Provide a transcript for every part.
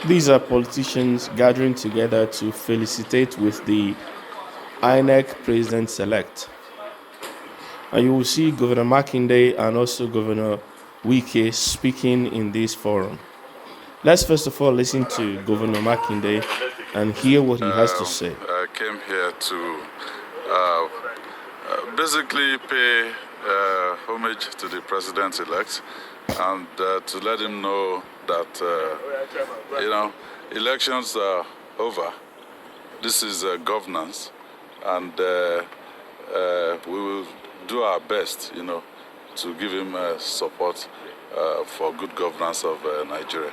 These are politicians gathering together to felicitate with the INEC president-elect. And you will see Governor Makinde and also Governor Wike speaking in this forum. Let's first of all listen to Governor Makinde and hear what he has to say. I came here to basically pay homage to the president-elect and to let him know that, elections are over. This is governance, and we will do our best, to give him support for good governance of Nigeria.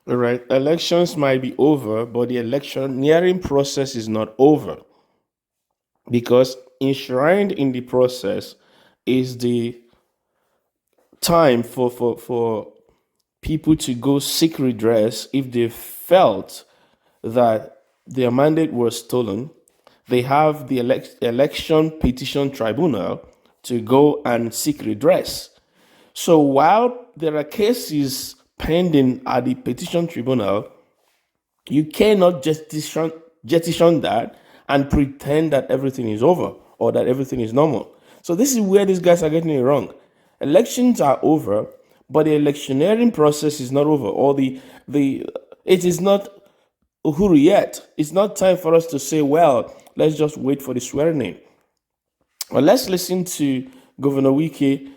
All right, elections might be over, but the electioneering process is not over, because enshrined in the process is the time for people to go seek redress if they felt that their mandate was stolen. They have the election petition tribunal to go and seek redress. So while there are cases pending at the petition tribunal, you cannot jettison that and pretend that everything is over or that everything is normal. So this is where these guys are getting it wrong. Elections are over, but the electioneering process is not over, or it is not Uhuru yet. It's not time for us to say, well, let's just wait for the swearing in. Well, let's listen to Governor Wike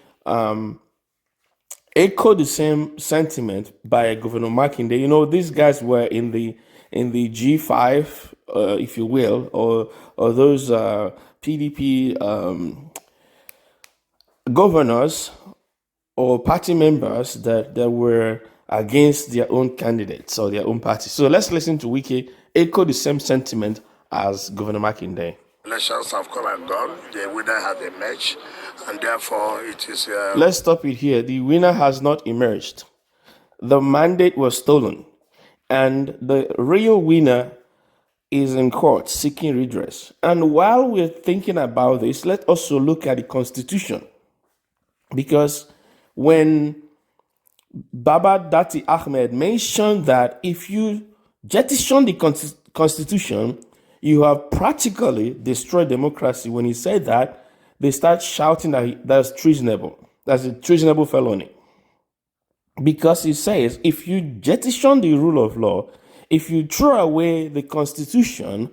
echo the same sentiment by Governor Makinde. These guys were in the G5, if you will, or those PDP governors or party members that were against their own candidates or their own party. So let's listen to Wike echo the same sentiment as Governor Makinde. Elections have come and gone. The winner has emerged, and therefore it is. Let's stop it here. The winner has not emerged. The mandate was stolen, and the real winner is in court seeking redress. And while we're thinking about this, let's also look at the Constitution, because when Baba Dati Ahmed mentioned that if you jettison the Constitution, you have practically destroyed democracy. When he said that, they start shouting that that's treasonable. That's a treasonable felony. Because he says, if you jettison the rule of law, if you throw away the Constitution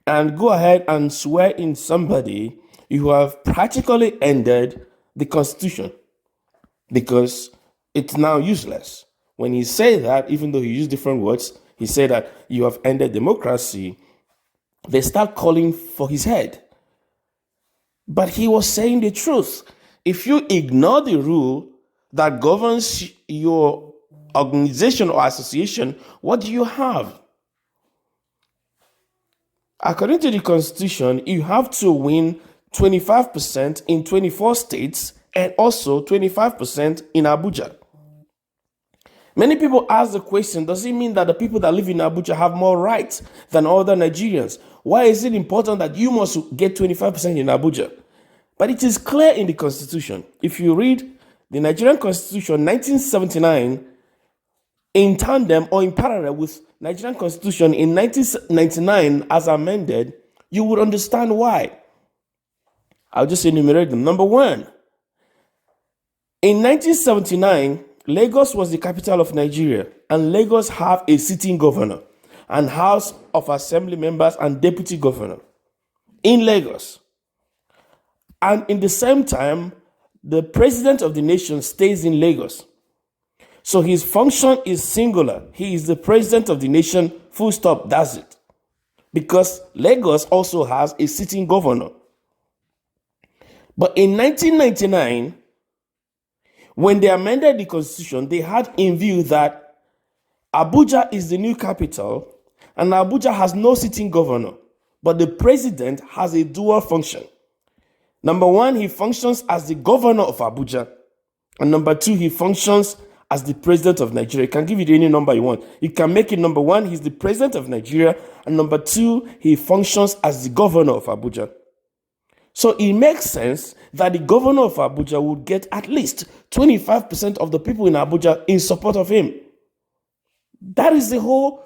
and go ahead and swear in somebody, you have practically ended the Constitution, because it's now useless. When he said that, even though he used different words, he said that you have ended democracy. They start calling for his head. But he was saying the truth. If you ignore the rule that governs your organization or association, what do you have? According to the Constitution, you have to win 25% in 24 states and also 25% in Abuja. Many people ask the question, does it mean that the people that live in Abuja have more rights than other Nigerians? Why is it important that you must get 25% in Abuja? But it is clear in the Constitution. If you read the Nigerian Constitution 1979 in tandem or in parallel with Nigerian Constitution in 1999 as amended, you would understand why. I'll just enumerate them. Number one, in 1979, Lagos was the capital of Nigeria, and Lagos have a sitting governor and House of Assembly members and deputy governor in Lagos. And in the same time, the president of the nation stays in Lagos. So his function is singular. He is the president of the nation, full stop, that's it. Because Lagos also has a sitting governor. But in 1999, when they amended the Constitution, they had in view that Abuja is the new capital and Abuja has no sitting governor, but the president has a dual function. Number one, he functions as the governor of Abuja, and number two, he functions as the president of Nigeria. You can give it any number you want. You can make it number one, he's the president of Nigeria, and number two, he functions as the governor of Abuja. So it makes sense that the governor of Abuja would get at least 25% of the people in Abuja in support of him. That is the whole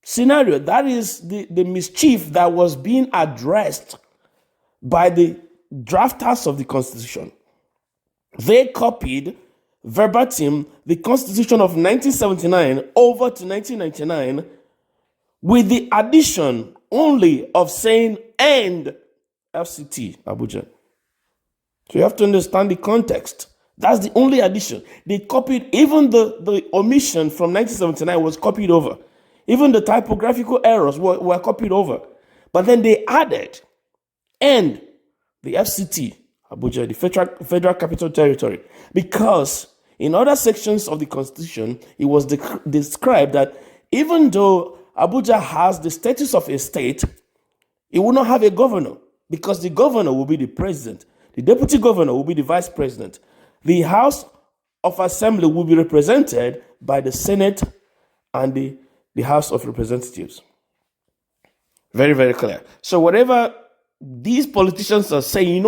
scenario. That is the mischief that was being addressed by the drafters of the Constitution. They copied verbatim the Constitution of 1979 over to 1999 with the addition only of saying "and FCT Abuja." So you have to understand the context. That's the only addition. They copied, even the omission from 1979 was copied over. Even the typographical errors were copied over. But then they added "and the FCT Abuja, the Federal Capital Territory," because in other sections of the Constitution, it was described that even though Abuja has the status of a state, it will not have a governor, because the governor will be the president. The deputy governor will be the vice president. The House of Assembly will be represented by the Senate and the House of Representatives. Very, very clear. So whatever these politicians are saying,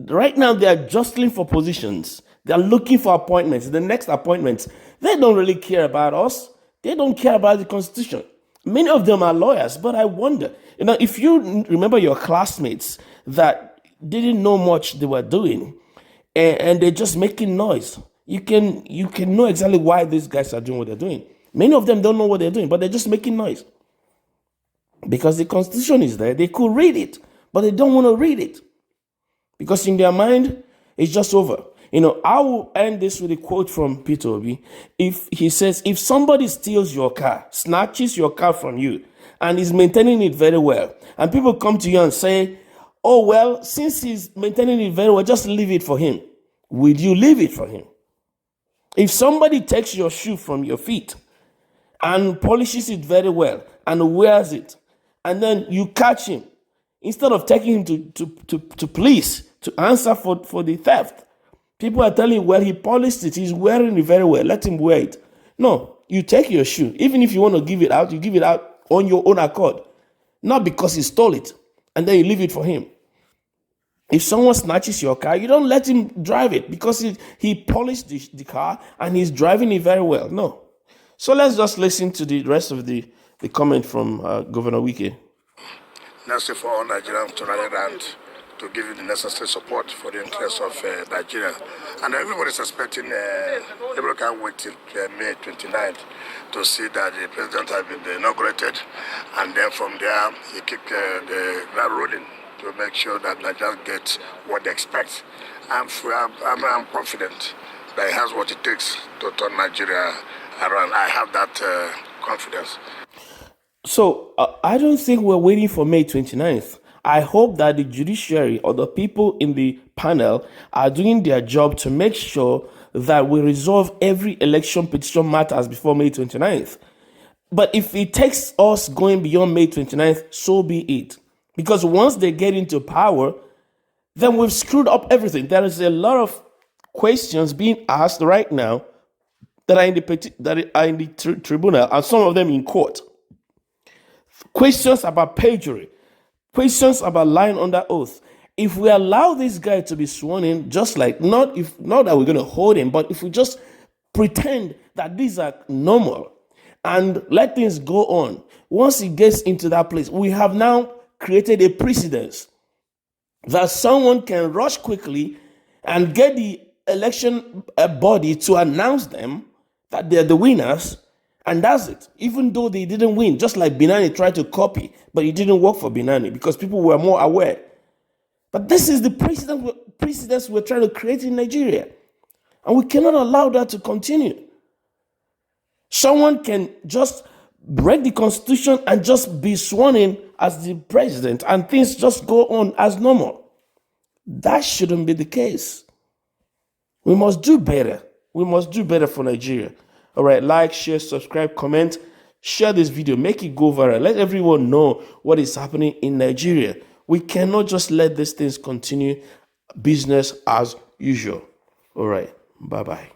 right now they are jostling for positions. They are looking for appointments, the next appointments. They don't really care about us. They don't care about the Constitution. Many of them are lawyers, but I wonder, if you remember your classmates that didn't know much they were doing, and they're just making noise, you can know exactly why these guys are doing what they're doing. Many of them don't know what they're doing, but they're just making noise. Because the Constitution is there, they could read it, but they don't want to read it. Because in their mind, it's just over. I will end this with a quote from Peter Obi. He says, if somebody steals your car, snatches your car from you, and is maintaining it very well, and people come to you and say, oh, well, since he's maintaining it very well, just leave it for him. Will you leave it for him? If somebody takes your shoe from your feet and polishes it very well and wears it, and then you catch him, instead of taking him to police to answer for the theft, people are telling you, well, he polished it, he's wearing it very well, let him wear it. No, you take your shoe. Even if you want to give it out, you give it out on your own accord, not because he stole it, and then you leave it for him. If someone snatches your car, you don't let him drive it because he polished the car and he's driving it very well. No. So let's just listen to the rest of the comment from Governor Wike. Necessary for all Nigerians to rally around to give you the necessary support for the interests of Nigeria. And everybody is expecting, everybody can wait till May 29th to see that the president has been inaugurated. And then from there, he kick the ground rolling to make sure that Nigerians get what they expect. I'm confident that he has what it takes to turn Nigeria around. I have that confidence. So I don't think we're waiting for May 29th. I hope that the judiciary or the people in the panel are doing their job to make sure that we resolve every election petition matters before May 29th. But if it takes us going beyond May 29th, so be it. Because once they get into power, then we've screwed up everything. There is a lot of questions being asked right now that are in the tribunal, and some of them in court. Questions about perjury, questions about lying under oath. If we allow this guy to be sworn in, just like, not that we're going to hold him, but if we just pretend that these are normal and let things go on, once he gets into that place, we have now created a precedence that someone can rush quickly and get the election body to announce them that they're the winners, and that's it. Even though they didn't win, just like Binani tried to copy, but it didn't work for Binani because people were more aware. But this is the precedence we're trying to create in Nigeria, and we cannot allow that to continue. Someone can just break the Constitution and just be sworn in as the president, and things just go on as normal. That shouldn't be the case. We must do better. We must do better for Nigeria. All right, like, share, subscribe, comment, share this video, make it go viral. Let everyone know what is happening in Nigeria. We cannot just let these things continue business as usual. All right, bye-bye.